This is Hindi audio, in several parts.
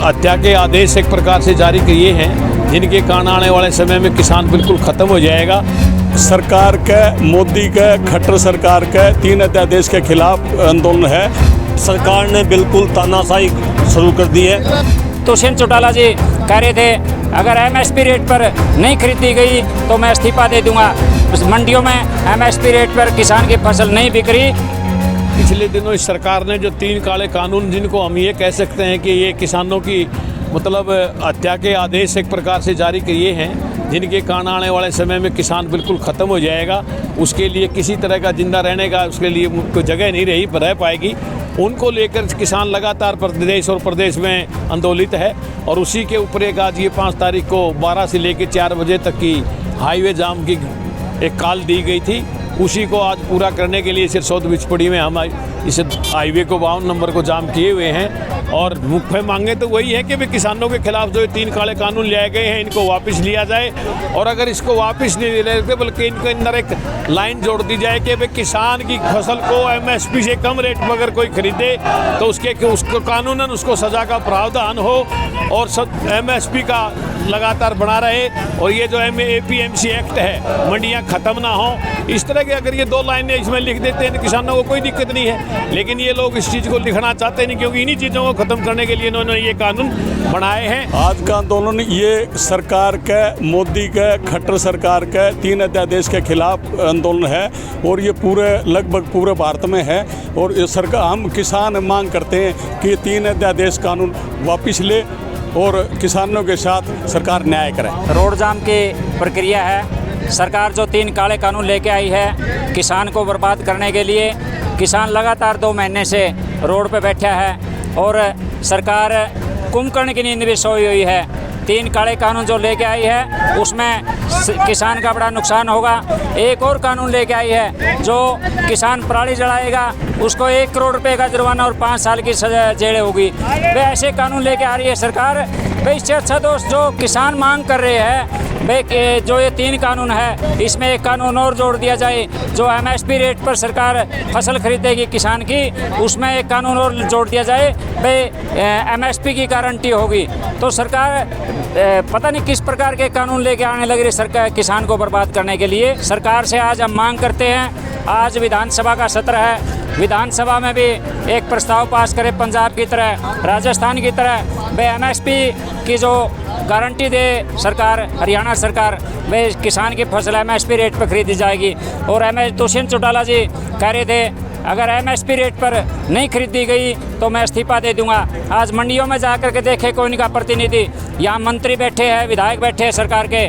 हत्या के आदेश एक प्रकार से जारी किए हैं, जिनके कारण आने वाले समय में किसान बिल्कुल ख़त्म हो जाएगा। सरकार के, मोदी के, खट्टर सरकार के 3 अध्यादेश के खिलाफ आंदोलन है। सरकार ने बिल्कुल तानाशाही शुरू कर दी है। दुष्यंत चौटाला जी कह रहे थे अगर एमएसपी रेट पर नहीं खरीदी गई तो मैं इस्तीफा दे दूंगा। मंडियों में एमएसपी रेट पर किसान की फसल नहीं बिक रही। पिछले दिनों इस सरकार ने जो 3 काले कानून, जिनको हम ये कह सकते हैं कि ये किसानों की मतलब हत्या के आदेश एक प्रकार से जारी किए हैं, जिनके कारण आने वाले समय में किसान बिल्कुल ख़त्म हो जाएगा। उसके लिए किसी तरह का जिंदा रहने का उसके लिए कोई जगह नहीं रह पाएगी। उनको लेकर किसान लगातार प्रदेश और प्रदेश में आंदोलित है और उसी के ऊपर एक आज ये 5 तारीख को 12 से लेकर 4 बजे तक की हाईवे जाम की एक कॉल दी गई थी। उसी को आज पूरा करने के लिए सिरसौद बिचपड़ी में हम इस हाईवे को 52 नंबर को जाम किए हुए हैं। और मुख्य मांगे तो वही है कि वे किसानों के खिलाफ जो 3 काले कानून लाए गए हैं, इनको वापस लिया जाए। और अगर इसको वापस नहीं लेते बल्कि इनके अंदर एक लाइन जोड़ दी जाए कि वे किसान की फसल को एमएसपी से कम रेट में अगर कोई खरीदे तो उसको कानूनन उसको सज़ा का प्रावधान हो और एमएसपी का लगातार बना रहे। और ये जो एपीएमसी एक्ट है, मंडियाँ ख़त्म ना हो, इस तरह के अगर ये 2 लाइनें इसमें लिख देते हैं किसानों को कोई दिक्कत नहीं है। लेकिन ये लोग इस चीज़ को लिखना चाहते नहीं, क्योंकि इन्हीं चीज़ों को ख़त्म करने के लिए इन्होंने ये कानून बनाए हैं। आज का आंदोलन ये सरकार के, मोदी के, खट्टर सरकार के 3 अध्यादेश के खिलाफ आंदोलन है और ये लगभग पूरे भारत में है। और ये सरकार, हम किसान मांग करते हैं कि 3 अध्यादेश कानून वापस ले और किसानों के साथ सरकार न्याय करे। रोड जाम की प्रक्रिया है। सरकार जो 3 काले कानून लेके आई है किसान को बर्बाद करने के लिए, किसान लगातार 2 महीने से रोड पे बैठा है और सरकार कुंभकर्ण की नींद भी सोई हुई है। 3 काले कानून जो लेके आई है उसमें किसान का बड़ा नुकसान होगा। एक और कानून लेके आई है जो किसान पराली जलाएगा उसको 1 करोड़ रुपए का जुर्माना और 5 साल की सजा जेल होगी। वे ऐसे कानून लेके आ रही है सरकार। वे इससे अच्छा दोस्त जो किसान मांग कर रहे हैं, वे जो ये 3 कानून है इसमें एक कानून और जोड़ दिया जाए। जो एमएसपी रेट पर सरकार फसल खरीदेगी किसान की, उसमें एक कानून और जोड़ दिया जाए, वे एमएसपी की गारंटी होगी। तो सरकार पता नहीं किस प्रकार के कानून लेके आने लग रही सरकार किसान को बर्बाद करने के लिए। सरकार से आज हम मांग करते हैं, आज विधानसभा का सत्र है, विधानसभा में भी एक प्रस्ताव पास करे पंजाब की तरह, राजस्थान की तरह, वे एमएसपी की जो गारंटी दे सरकार, हरियाणा सरकार, वे किसान की फसल एमएसपी रेट पर खरीदी जाएगी। और दुष्यंत चौटाला जी कह रहे थे अगर एमएसपी रेट पर नहीं खरीदी गई तो मैं इस्तीफा दे दूंगा। आज मंडियों में जा कर के देखे कोई इनका प्रतिनिधि, यहाँ मंत्री बैठे हैं, विधायक बैठे हैं सरकार के,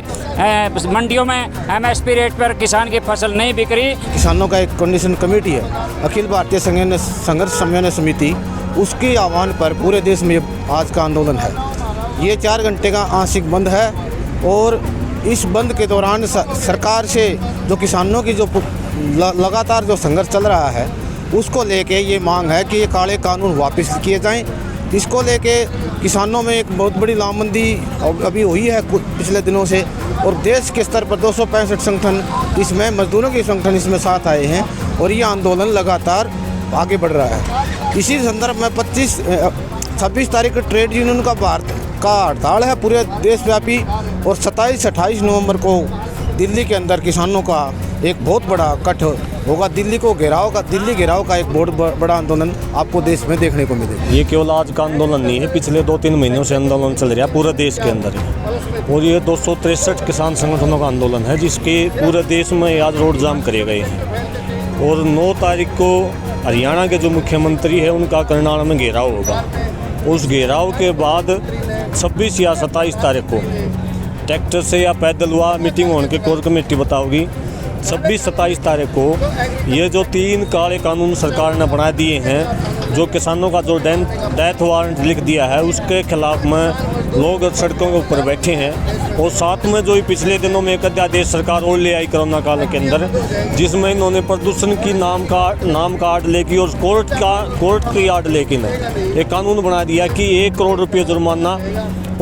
मंडियों में एमएसपी रेट पर किसान की फसल नहीं बिक रही। किसानों का एक कंडीशन कमेटी है, अखिल भारतीय संघर्ष समन्वय समिति, उसके आह्वान पर पूरे देश में आज का आंदोलन है। ये 4 घंटे का आंशिक बंद है और इस बंद के दौरान सरकार से जो किसानों की जो लगातार जो संघर्ष चल रहा है उसको लेके ये मांग है कि ये काले कानून वापस किए जाएं। इसको लेके किसानों में एक बहुत बड़ी लामबंदी अभी हुई है पिछले दिनों से और देश के स्तर पर 265 संगठन इसमें, मजदूरों के संगठन इसमें साथ आए हैं और ये आंदोलन लगातार आगे बढ़ रहा है। इसी संदर्भ में 26 तारीख को ट्रेड यूनियन का भारत का हड़ताल है पूरे देशव्यापी और 27-28 नवंबर को दिल्ली के अंदर किसानों का एक बहुत बड़ा इकट्ठ होगा। दिल्ली घेराव का एक बहुत बड़ा आंदोलन आपको देश में देखने को मिलेगा। ये केवल आज का आंदोलन नहीं है, पिछले 2-3 महीनों से आंदोलन चल रहा है पूरे देश के अंदर ही। और ये 263 किसान संगठनों का आंदोलन है जिसके पूरे देश में आज रोड जाम करे गए हैं। और 9 तारीख को हरियाणा के जो मुख्यमंत्री है उनका करनाल में घेराव होगा। उस घेराव के बाद 26 या 27 तारीख को ट्रैक्टर से या पैदल हुआ मीटिंग होने के कोर कमेटी बताओगी। 26-27 तारीख को ये जो 3 काले कानून सरकार ने बना दिए हैं, जो किसानों का जो डेथ वारंट लिख दिया है उसके खिलाफ में लोग सड़कों के ऊपर बैठे हैं। और साथ में जो पिछले दिनों में एक अध्यादेश सरकार और ले आई कोरोना काल के अंदर, जिसमें इन्होंने प्रदूषण की नाम का आड़ लेके और कोर्ट की आड़ लेके एक कानून बना दिया कि 1 करोड़ रुपये जुर्माना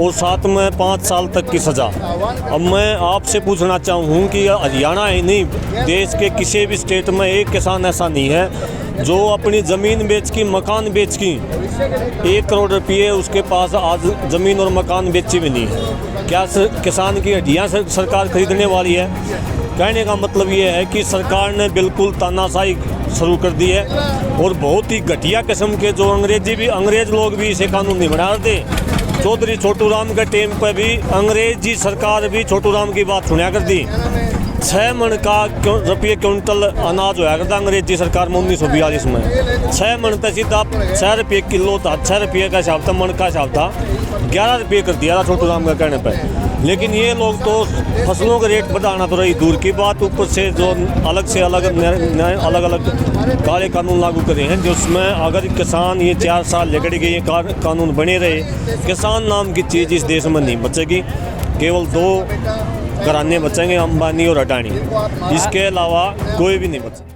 और साथ में 5 साल तक की सज़ा। अब मैं आपसे पूछना चाहूँ कि हरियाणा ही नहीं, देश के किसी भी स्टेट में एक किसान ऐसा नहीं है जो अपनी ज़मीन बेच की, मकान बेच की, 1 करोड़ रुपये उसके पास आज ज़मीन और मकान बेची भी नहीं है। क्या किसान की हड्डियाँ सरकार खरीदने वाली है? कहने का मतलब ये है कि सरकार ने बिल्कुल तानाशाही शुरू कर दी है और बहुत ही घटिया किस्म के जो अंग्रेज लोग भी इसे कानून नहीं बना रहे। चौधरी छोटू राम के टाइम पर भी अंग्रेजी सरकार भी छोटू राम की बात सुना कर दी। 6 मन का रुपये क्विंटल अनाज होया करता अंग्रेजी सरकार में 1942 में। 6 मन पे सीधा 6 रुपये किलो था, 6 रुपये का हिसाब था, मन का हिसाब था, 11 रुपये कर दिया था छोटू राम का कहने पर। लेकिन ये लोग तो फसलों के रेट बढ़ाना तो रही दूर की बात, ऊपर से जो अलग से अलग काले कानून लागू करे हैं, जिसमें अगर किसान ये 4 साल लेकर के ये कानून बने रहे, किसान नाम की चीज़ इस देश में नहीं बचेगी। केवल 2 घराने बचेंगे, अंबानी और अडानी, इसके अलावा कोई भी नहीं बचेगा।